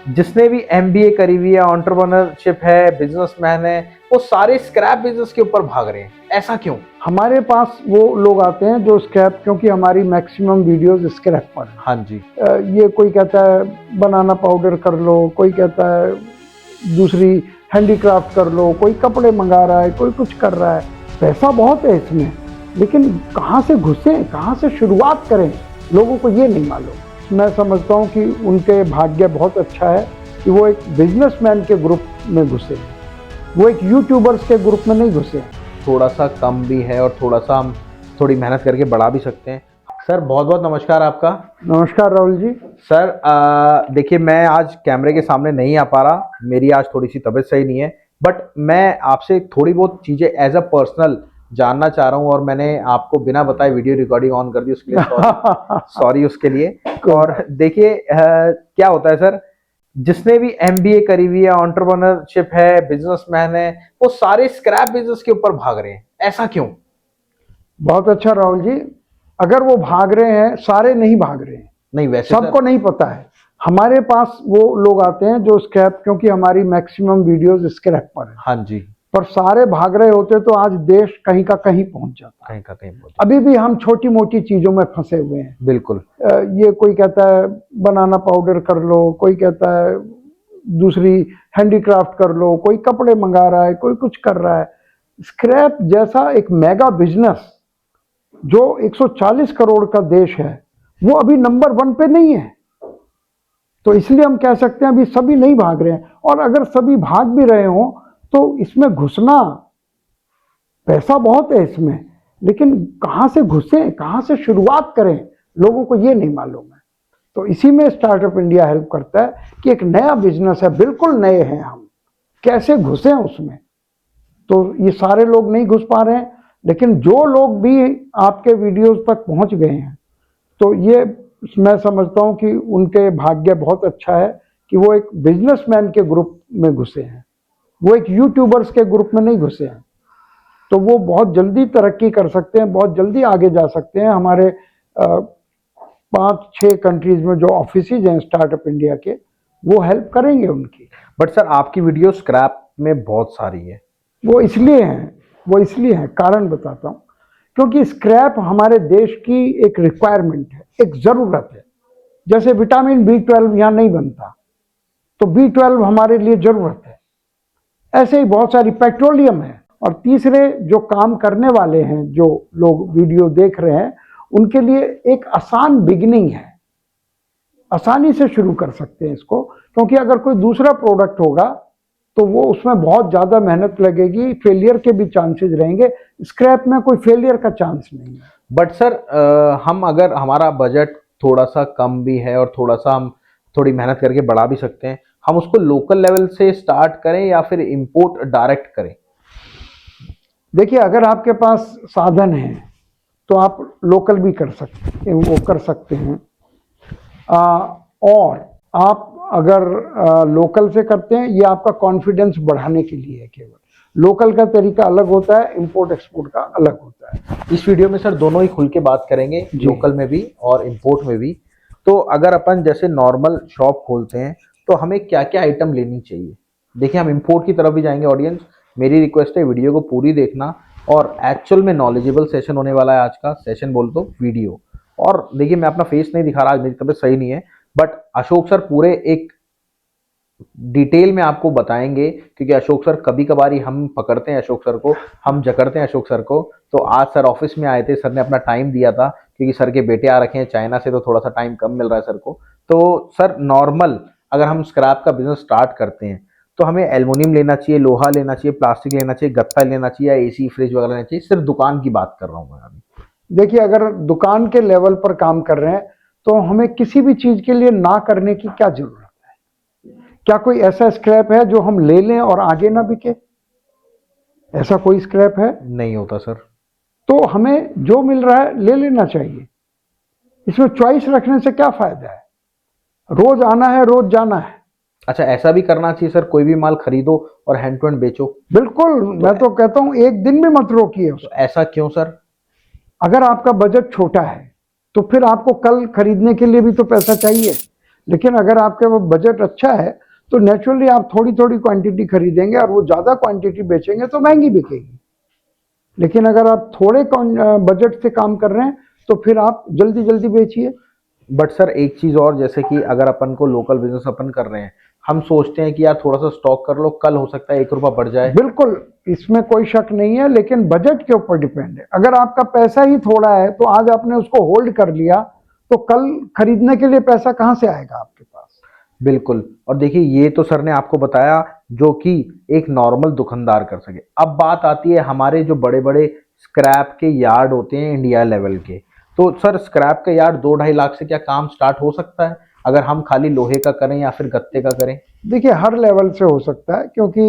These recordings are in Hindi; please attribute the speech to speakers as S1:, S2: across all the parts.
S1: जिसने भी एमबीए करी हुई है, एंटरप्रेन्योरशिप है, बिजनेसमैन है, वो सारे स्क्रैप बिजनेस के ऊपर भाग रहे हैं। ऐसा क्यों?
S2: हमारे पास वो लोग आते हैं जो स्क्रैप, क्योंकि हमारी मैक्सिमम वीडियोस स्क्रैप पर हैं।
S1: हाँ जी।
S2: ये कोई कहता है बनाना पाउडर कर लो, कोई कहता है दूसरी हैंडीक्राफ्ट कर लो, कोई कपड़े मंगा रहा है, कोई कुछ कर रहा है। पैसा बहुत है इसमें, लेकिन कहाँ से घुसें, कहाँ से शुरुआत करें, लोगों को ये नहीं मालूम। मैं समझता हूँ कि उनके भाग्य बहुत अच्छा है कि वो एक बिजनेसमैन के ग्रुप में घुसे, वो एक यूट्यूबर्स के ग्रुप में नहीं घुसे।
S1: थोड़ा सा कम भी है और थोड़ा सा हम थोड़ी मेहनत करके बढ़ा भी सकते हैं। सर बहुत बहुत नमस्कार आपका।
S2: नमस्कार राहुल जी।
S1: सर देखिए, मैं आज कैमरे के सामने नहीं आ पा रहा, मेरी आज थोड़ी सी तबीयत सही नहीं है, बट मैं आपसे थोड़ी बहुत चीज़ें एज अ पर्सनल जानना चाह रहा हूँ और मैंने आपको बिना बताए वीडियो रिकॉर्डिंग ऑन कर दी, उसके लिए सॉरी सॉरी उसके लिए। और देखिए क्या होता है सर, जिसने भी एमबीए करी हुई है, एंटरप्रेन्योरशिप है, बिजनेसमैन है, वो सारे स्क्रैप बिजनेस के ऊपर भाग रहे हैं। ऐसा क्यों?
S2: बहुत अच्छा राहुल जी। अगर वो भाग रहे हैं, सारे नहीं भाग रहे हैं,
S1: नहीं वैसे
S2: सबको
S1: सर,
S2: नहीं पता है। हमारे पास वो लोग आते हैं जो स्क्रैप, क्योंकि हमारी मैक्सिमम वीडियोस स्क्रैप पर है।
S1: हाँ जी,
S2: पर सारे भाग रहे होते तो आज देश कहीं का कहीं पहुंच जाता।
S1: कहीं का कहीं पहुंच।
S2: अभी भी हम छोटी मोटी चीजों में फंसे हुए हैं।
S1: बिल्कुल।
S2: ये कोई कहता है बनाना पाउडर कर लो, कोई कहता है दूसरी हैंडीक्राफ्ट कर लो, कोई कपड़े मंगा रहा है, कोई कुछ कर रहा है। स्क्रैप जैसा एक मेगा बिजनेस जो 140 करोड़ का देश है, वो अभी नंबर 1 पे नहीं है। तो इसलिए हम कह सकते हैं अभी सभी नहीं भाग रहे हैं। और अगर सभी भाग भी रहे हो तो इसमें घुसना, पैसा बहुत है इसमें, लेकिन कहां से घुसे, कहां से शुरुआत करें, लोगों को ये नहीं मालूम है। तो इसी में स्टार्टअप इंडिया हेल्प करता है कि एक नया बिजनेस है, बिल्कुल नए हैं हम, कैसे घुसे उसमें। तो ये सारे लोग नहीं घुस पा रहे हैं, लेकिन जो लोग भी आपके वीडियोस तक पहुंच गए हैं, तो ये मैं समझता हूं कि उनके भाग्य बहुत अच्छा है कि वो एक बिजनेसमैन के ग्रुप में घुसे हैं, वो एक यूट्यूबर्स के ग्रुप में नहीं घुसे हैं। तो वो बहुत जल्दी तरक्की कर सकते हैं, बहुत जल्दी आगे जा सकते हैं। हमारे 5-6 कंट्रीज में जो ऑफिसेज हैं स्टार्टअप इंडिया के, वो हेल्प करेंगे उनकी।
S1: बट सर आपकी वीडियो स्क्रैप में बहुत सारी है।
S2: वो इसलिए हैं, कारण बताता हूँ। क्योंकि स्क्रैप हमारे देश की एक रिक्वायरमेंट है, एक जरूरत है। जैसे विटामिन B12 यहाँ नहीं बनता, तो B12 हमारे लिए जरूरत है। ऐसे ही बहुत सारी, पेट्रोलियम है। और तीसरे जो काम करने वाले हैं, जो लोग वीडियो देख रहे हैं, उनके लिए एक आसान बिगिनिंग है, आसानी से शुरू कर सकते हैं इसको। क्योंकि अगर कोई दूसरा प्रोडक्ट होगा तो वो उसमें बहुत ज्यादा मेहनत लगेगी, फेलियर के भी चांसेस रहेंगे। स्क्रैप में कोई फेलियर का चांस नहीं है।
S1: बट सर हम अगर हमारा बजट थोड़ा सा कम भी है और थोड़ा सा हम थोड़ी मेहनत करके बढ़ा भी सकते हैं, हम उसको लोकल लेवल से स्टार्ट करें या फिर इंपोर्ट डायरेक्ट करें?
S2: देखिए, अगर आपके पास साधन है तो आप लोकल भी कर सकते हैं, वो कर सकते हैं। और आप अगर लोकल से करते हैं, ये आपका कॉन्फिडेंस बढ़ाने के लिए है केवल। लोकल का तरीका अलग होता है, इंपोर्ट एक्सपोर्ट का अलग होता है।
S1: इस वीडियो में सर दोनों ही खुल के बात करेंगे, लोकल में भी और इंपोर्ट में भी। तो अगर अपन जैसे नॉर्मल शॉप खोलते हैं तो हमें क्या क्या आइटम लेनी चाहिए? देखिए, हम इंपोर्ट की तरफ भी जाएंगे। ऑडियंस, मेरी रिक्वेस्ट है वीडियो को पूरी देखना, और एक्चुअल में नॉलेजेबल सेशन होने वाला है आज का। सेशन बोल दो वीडियो। और देखिए, मैं अपना फेस नहीं दिखा रहा, आज मेरी तबीयत सही नहीं है, बट अशोक सर पूरे एक डिटेल में आपको बताएंगे, क्योंकि अशोक सर कभी कभार हम पकड़ते हैं अशोक सर को, हम जकड़ते हैं अशोक सर को। तो आज सर ऑफिस में आए थे, सर ने अपना टाइम दिया था, क्योंकि सर के बेटे आ रखे हैं चाइना से, तो थोड़ा सा टाइम कम मिल रहा है सर को। तो सर नॉर्मल अगर हम स्क्रैप का बिजनेस स्टार्ट करते हैं तो हमें एल्युमिनियम लेना चाहिए, लोहा लेना चाहिए, प्लास्टिक लेना चाहिए, गत्ता लेना चाहिए, या एसी फ्रिज वगैरह लेना चाहिए? सिर्फ दुकान की बात कर रहा हूँ मैं अभी।
S2: देखिए, अगर दुकान के लेवल पर काम कर रहे हैं तो हमें किसी भी चीज के लिए ना करने की क्या जरूरत है। क्या कोई ऐसा स्क्रैप है जो हम ले लें और आगे ना बिके? ऐसा कोई स्क्रैप है?
S1: नहीं होता सर।
S2: तो हमें जो मिल रहा है ले लेना चाहिए। इसमें चॉइस रखने से क्या फायदा है? रोज आना है, रोज जाना है।
S1: अच्छा, ऐसा भी करना चाहिए सर, कोई भी माल खरीदो और हैंड टू हैंड बेचो?
S2: बिल्कुल, मैं तो कहता हूं एक दिन भी मत रोकिए उसको।
S1: तो ऐसा क्यों सर?
S2: अगर आपका बजट छोटा है तो फिर आपको कल खरीदने के लिए भी तो पैसा चाहिए। लेकिन अगर आपके वो बजट अच्छा है तो नेचुरली आप थोड़ी थोड़ी क्वांटिटी खरीदेंगे और वो ज़्यादा क्वांटिटी बेचेंगे तो महंगी बिकेगी। लेकिन अगर आप थोड़े बजट से काम कर रहे हैं तो फिर आप जल्दी जल्दी बेचिए।
S1: बट सर एक चीज और, जैसे कि अगर अपन को लोकल बिजनेस अपन कर रहे हैं, हम सोचते हैं कि यार थोड़ा सा स्टॉक कर लो, कल हो सकता है 1 रुपया बढ़ जाए।
S2: बिल्कुल, इसमें कोई शक नहीं है, लेकिन बजट के ऊपर डिपेंड है। अगर आपका पैसा ही थोड़ा है तो आज आपने उसको होल्ड कर लिया तो कल खरीदने के लिए पैसा कहाँ से आएगा आपके पास।
S1: बिल्कुल। और देखिए ये तो सर ने आपको बताया जो कि एक नॉर्मल दुकानदार कर सके। अब बात आती है हमारे जो बड़े बड़े स्क्रैप के यार्ड होते हैं इंडिया लेवल के। तो सर स्क्रैप का यार्ड 2-2.5 लाख से क्या काम स्टार्ट हो सकता है, अगर हम खाली लोहे का करें या फिर गत्ते का करें?
S2: देखिए हर लेवल से हो सकता है, क्योंकि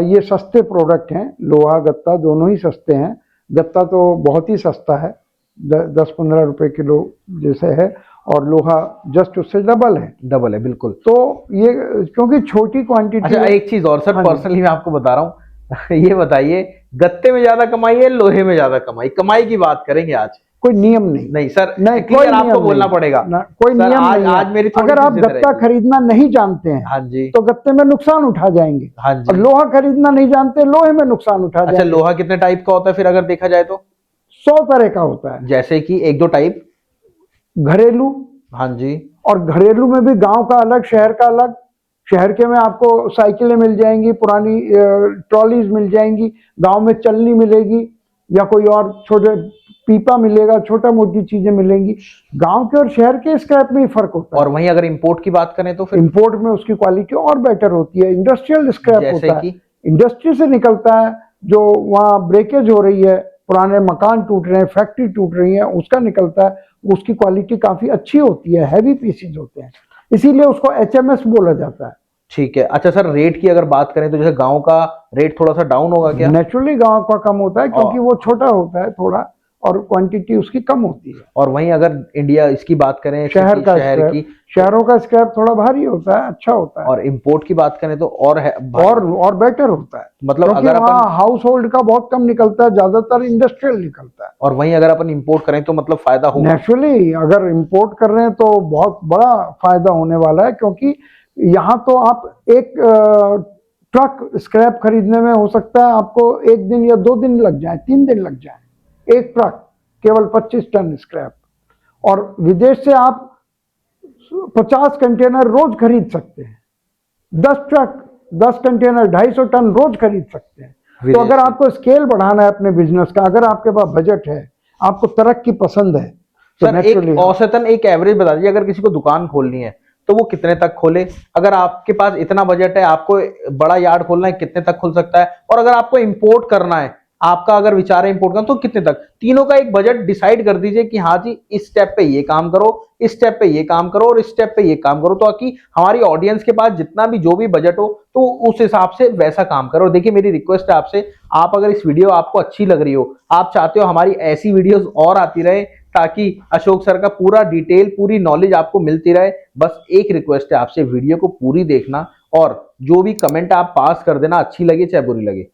S2: ये सस्ते प्रोडक्ट हैं, लोहा गत्ता दोनों ही सस्ते हैं। गत्ता तो बहुत ही सस्ता है, 10-15 रुपए किलो जैसे है, और लोहा जस्ट उससे डबल है।
S1: डबल है, बिल्कुल।
S2: तो ये क्योंकि छोटी क्वांटिटी।
S1: अच्छा एक चीज और सर,
S2: हाँ जी।
S1: पर्सनली मैं आपको बता रहा हूँ ये बताइए, गत्ते में ज्यादा कमाई है लोहे में ज्यादा कमाई? कमाई की बात करेंगे आज।
S2: कोई नियम नहीं।
S1: नहीं सर,
S2: नहीं, कोई
S1: क्लियर आपको
S2: नियम
S1: बोलना
S2: नहीं
S1: पड़ेगा
S2: ना, कोई
S1: सर।
S2: नियम
S1: आज
S2: नहीं है।
S1: आज मेरी थोड़ी
S2: अगर आप
S1: सी जिद
S2: गत्ता
S1: रहेगी।
S2: खरीदना नहीं जानते हैं
S1: हाँ जी।
S2: तो गत्ते में नुकसान उठा जाएंगे,
S1: हाँ
S2: और
S1: जी।
S2: लोहा खरीदना नहीं जानते लोहे में नुकसान उठा
S1: अच्छा
S2: जाएंगे।
S1: लोहा कितने टाइप का होता है फिर अगर देखा जाए तो?
S2: 100 तरह का होता है।
S1: जैसे कि 1-2 टाइप?
S2: घरेलू,
S1: हाँ जी।
S2: और घरेलू में भी गांव का अलग शहर का अलग। शहर के में आपको साइकिलें मिल जाएंगी, पुरानी ट्रॉलीज मिल जाएंगी, गांव में चलनी मिलेगी, या कोई और छोटे पीपा मिलेगा, छोटा मोटी चीजें मिलेंगी। गांव के और शहर के स्क्रैप में ही फर्क होता है।
S1: और वहीं अगर इंपोर्ट की बात करें तो फिर?
S2: इंपोर्ट में उसकी क्वालिटी और बेटर होती है। इंडस्ट्रियल स्क्रैप
S1: जैसे
S2: होता है,
S1: कि?
S2: इंडस्ट्री से निकलता है, जो वहाँ ब्रेकेज हो रही है, पुराने मकान टूट रहे हैं, फैक्ट्री टूट रही है, उसका निकलता है। उसकी क्वालिटी काफी अच्छी होती है, हैवी पीसीज होते हैं, इसीलिए उसको एचएमएस बोला जाता है।
S1: ठीक है। अच्छा सर रेट की अगर बात करें तो जैसे गांव का रेट थोड़ा सा डाउन होगा क्या?
S2: नेचुरली गांव का कम होता है, क्योंकि
S1: और
S2: वो छोटा होता है थोड़ा, और क्वांटिटी उसकी कम होती है।
S1: और वहीं अगर इंडिया इसकी बात करें
S2: शहर का
S1: शहर
S2: स्क्रैप,
S1: की,
S2: शहरों का स्क्रैप थोड़ा भारी होता है, अच्छा होता है,
S1: और इंपोर्ट की बात करें तो और है
S2: और बेटर होता है।
S1: मतलब
S2: क्योंकि
S1: अगर
S2: वहाँ
S1: अपन,
S2: हाउस होल्ड का बहुत कम निकलता है, ज्यादातर इंडस्ट्रियल निकलता है।
S1: और वहीं अगर अपन इंपोर्ट करें तो मतलब फायदा होगा?
S2: नेचुरली अगर इंपोर्ट कर रहे हैं तो बहुत बड़ा फायदा होने वाला है, क्योंकि यहाँ तो आप एक ट्रक स्क्रैप खरीदने में हो सकता है आपको 1 दिन या 2 दिन लग जाए, 3 दिन लग जाए, एक ट्रक केवल 25 टन स्क्रैप। और विदेश से आप 50 कंटेनर रोज खरीद सकते हैं, 10 ट्रक 10 कंटेनर 250 टन रोज खरीद सकते हैं। तो अगर आपको स्केल बढ़ाना है अपने बिजनेस का, अगर आपके पास बजट है, आपको तरक्की पसंद है, तो
S1: सर एक औसतन एक एवरेज बता दीजिए, अगर किसी को दुकान खोलनी है तो वो कितने तक खोले? अगर आपके पास इतना बजट है, आपको बड़ा यार्ड खोलना है, कितने तक खुल सकता है? और अगर आपको इंपोर्ट करना है, आपका अगर विचार है इंपोर्ट करना, तो कितने तक? तीनों का एक बजट डिसाइड कर दीजिए कि हाँ जी इस स्टेप पे ये काम करो, इस स्टेप पे ये काम करो, और इस स्टेप पे ये काम करो, ताकि हमारी ऑडियंस के पास जितना भी जो भी बजट हो तो उस हिसाब से वैसा काम करो। और देखिए मेरी रिक्वेस्ट है आपसे, आप अगर इस वीडियो आपको अच्छी लग रही हो, आप चाहते हो हमारी ऐसी वीडियोस और आती रहे ताकि अशोक सर का पूरा डिटेल पूरी नॉलेज आपको मिलती रहे, बस एक रिक्वेस्ट है आपसे, वीडियो को पूरी देखना और जो भी कमेंट आप पास कर देना, अच्छी लगे चाहे बुरी लगे।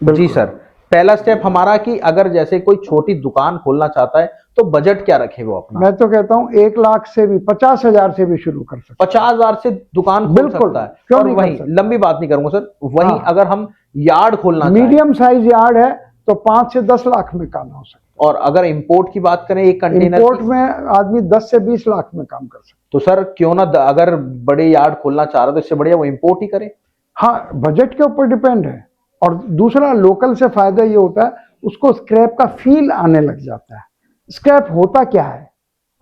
S1: जी सर, पहला स्टेप हमारा कि अगर जैसे कोई छोटी दुकान खोलना चाहता है तो बजट क्या रखे वो अपना?
S2: मैं तो कहता हूँ 1 लाख से भी, 50,000 से भी शुरू कर सकते हैं।
S1: 50,000 से दुकान खोल सकता है?
S2: क्यों
S1: और
S2: नहीं
S1: वहीं
S2: कर सकता?
S1: लंबी बात नहीं करूंगा सर, वहीं
S2: हाँ।
S1: अगर हम यार्ड खोलना चाहें,
S2: मीडियम साइज यार्ड है तो 5 से 10 लाख में काम हो सकता
S1: और अगर इंपोर्ट की बात करें एक
S2: है।
S1: कंटेनर
S2: इंपोर्ट में आदमी 10 से 20 लाख में काम कर सकता
S1: तो सर क्यों ना अगर बड़े यार्ड खोलना चाह रहा है तो इससे बढ़िया वो इंपोर्ट ही करे।
S2: है। हाँ, बजट के ऊपर डिपेंड है। और दूसरा, लोकल से फायदा ये होता है, उसको स्क्रैप का फील आने लग जाता है। स्क्रैप होता क्या है,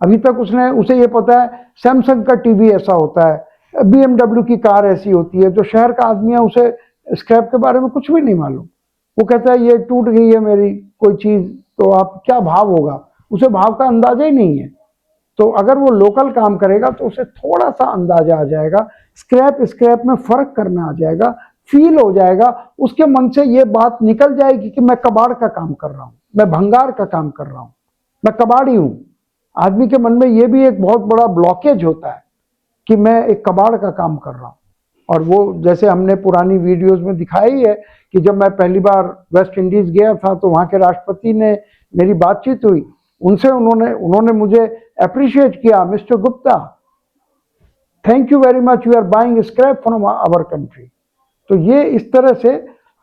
S2: अभी तक उसे ये पता है सैमसंग का टीवी ऐसा होता है, BMW की कार ऐसी होती है। जो शहर का आदमी है उसे स्क्रैप के बारे में कुछ भी नहीं मालूम। वो कहता है ये टूट गई है मेरी कोई चीज, तो आप क्या भाव होगा, उसे भाव का अंदाजा ही नहीं है। तो अगर वो लोकल काम करेगा तो उसे थोड़ा सा अंदाजा आ जाएगा, स्क्रैप में फर्क करना आ जाएगा, फील हो जाएगा, उसके मन से ये बात निकल जाएगी कि मैं कबाड़ का काम कर रहा हूँ, मैं भंगार का काम कर रहा हूँ, मैं कबाड़ी हूँ। आदमी के मन में ये भी एक बहुत बड़ा ब्लॉकेज होता है कि मैं एक कबाड़ का काम कर रहा हूँ। और वो जैसे हमने पुरानी वीडियोस में दिखाई है कि जब मैं पहली बार वेस्ट इंडीज गया था तो वहाँ के राष्ट्रपति ने मेरी बातचीत हुई उनसे, उन्होंने मुझे अप्रिशिएट किया, Mr Gupta thank you very much, you are buying scrap from our country. तो ये इस तरह से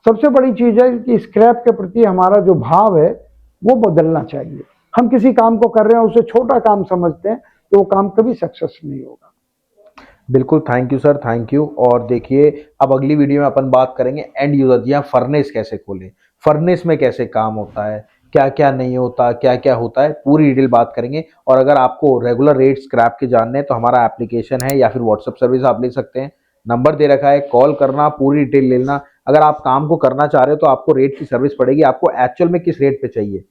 S2: सबसे बड़ी चीज है कि स्क्रैप के प्रति हमारा जो भाव है वो बदलना चाहिए। हम किसी काम को कर रहे हैं उसे छोटा काम समझते हैं तो वो काम कभी सक्सेस नहीं होगा।
S1: बिल्कुल, thank you sir, thank you. और देखिए अब अगली वीडियो में अपन बात करेंगे एंड यूजर, या फर्नेस कैसे खोलें, फर्नेस में कैसे काम होता है, क्या क्या नहीं होता, क्या क्या होता है, पूरी डिटेल बात करेंगे। और अगर आपको रेगुलर रेट स्क्रैप के जानने हैं तो हमारा एप्लीकेशन है या फिर व्हाट्सएप सर्विस आप ले सकते हैं, नंबर दे रखा है, कॉल करना, पूरी डिटेल लेना। अगर आप काम को करना चाह रहे हो तो आपको रेट की सर्विस पड़ेगी, आपको एक्चुअल में किस रेट पे चाहिए,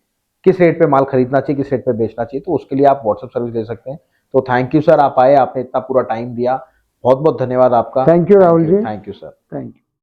S1: किस रेट पे माल खरीदना चाहिए, किस रेट पे बेचना चाहिए, तो उसके लिए आप व्हाट्सएप सर्विस ले सकते हैं। तो थैंक यू सर, आप आए, आपने इतना पूरा टाइम दिया, बहुत बहुत धन्यवाद आपका।
S2: Thank you Rahul ji,
S1: thank you sir.
S2: Thank you.